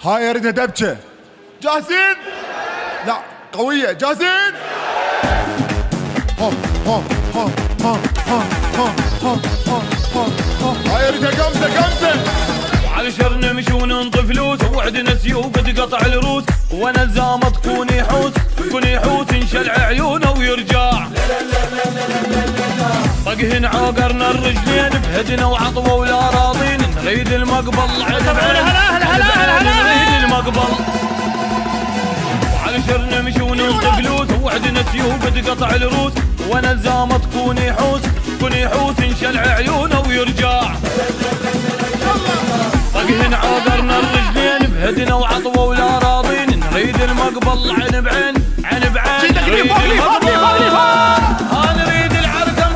هاي اريدها دبكه. جاهزين؟ لا قويه. جاهزين؟ ها ها ها ها ها ها ها ها ها. هاي اريدها قمزه قمزه. علشر نمشي وننطي فلوس وعدنا سيوف تقطع الروس، وانا الزامة تكون يحوس نشلع عيونه ويرجع. طقهن عوقرنا الرجلين بهدنا وعطوه ولا راضين، نريد المقبل نريد المقبل. علشر نمشي وننطي فلوس وعدنا سيوف تقطع الروس، وانا الزامة تكون يحوس نشلع عيونه ويرجع. طقهن عوقرنا الرجلين بهدنا وعطوه ولا راضين، نريد المقبل عين بعين نريد المقبل. ها نريد العركة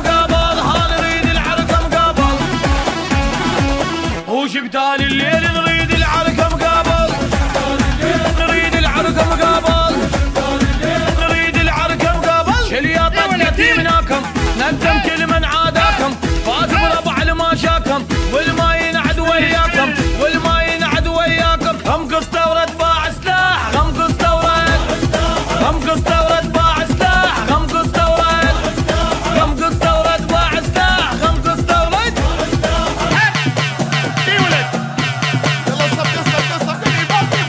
مقابل، هو شبتال الليل نريد العركة مقابل، نريد العركة مقابل. شليا طقت يمناكم ندم كل من عاداكم، فاز بربع لما شاكم والما ينعد وياكم، هم قصة باع سلاح، باع سلاح، باع سلاح، اي ولد. يلا صف قصه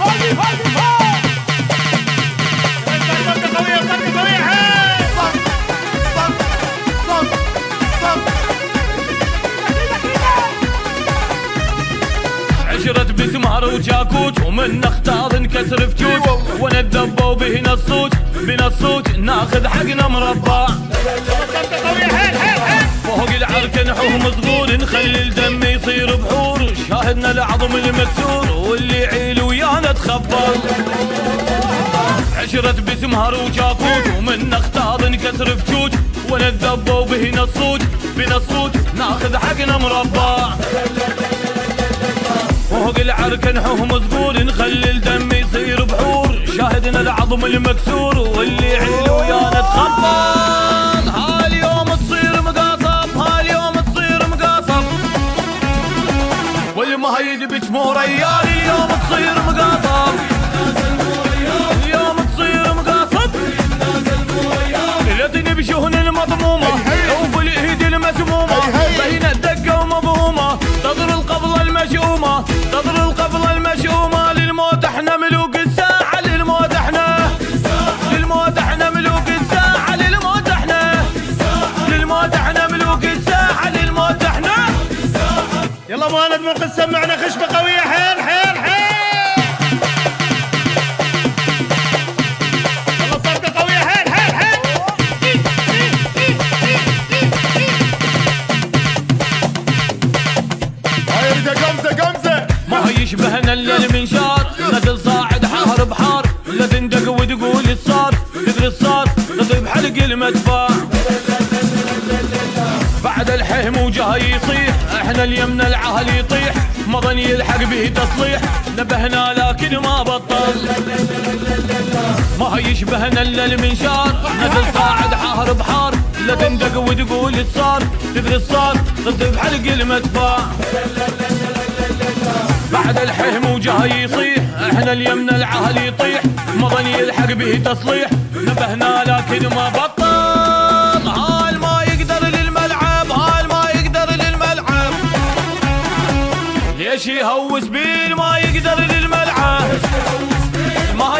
قويه. عشرة بسمار وجاكوت ومن اختار انكسر فجوج، وانا الذبه وبهنا الصوت ناخذ حقنا مربع. فوق العركة نحوه مصغور نخلي الدم يصير بحور، شاهدنا العظم المكسور واللي يعيل ويانا تخبر. عشرة بسمار وجاكوت ومن اختار انكسر فجوج، وانا الذبه وبهنا الصوت ناخذ حقنا مربع. فوق العركة نحوه مصقور نخلي الدم يصير بحور، شاهدنا العظم المكسور واللي يعيل ويانا تخبر. هاليوم تصير مقاصب، والمهيد بجمو ريال. اليوم تصير مقاصب، لا تنبشون المضمومة شوف الايد المسمومة، بين الدقة ومضمومة تضر القبضة المشؤومة. للموت احنا ملوك الساحة، للموت احنا ملوك الساحة، للموت احنا ملوك الساحة، للموت احنا. يلا مهند منقذ سمعنا خشبة قوية. حيل يلا صفقة قوية. حيل هاي اريدها قمزه. ما يشبهنا الا المنشار، نزل صاعد حار بحار، لا تندق وتقول الصار، تدري الصار نضرب حلق المدفع. بعد الحهم وجاي يصيح، احنا اليمنا العهل يطيح، مضن يلحق به تصليح، نبهنا لكن ما بطل. ما يشبهنا الا المنشار، نزل صاعد حار بحار، لا تندق وتقول الصار، تدري الصار نضرب حلق المدفع. بعد الحهم وجاي يصيح، احنا اليمنا العهل يطيح، مضن يلحق به تصليح، نبهنا لكن ما بطل. هال ما يقدر للملعب، ليش يهوس بيل ما يقدر للملعب، ما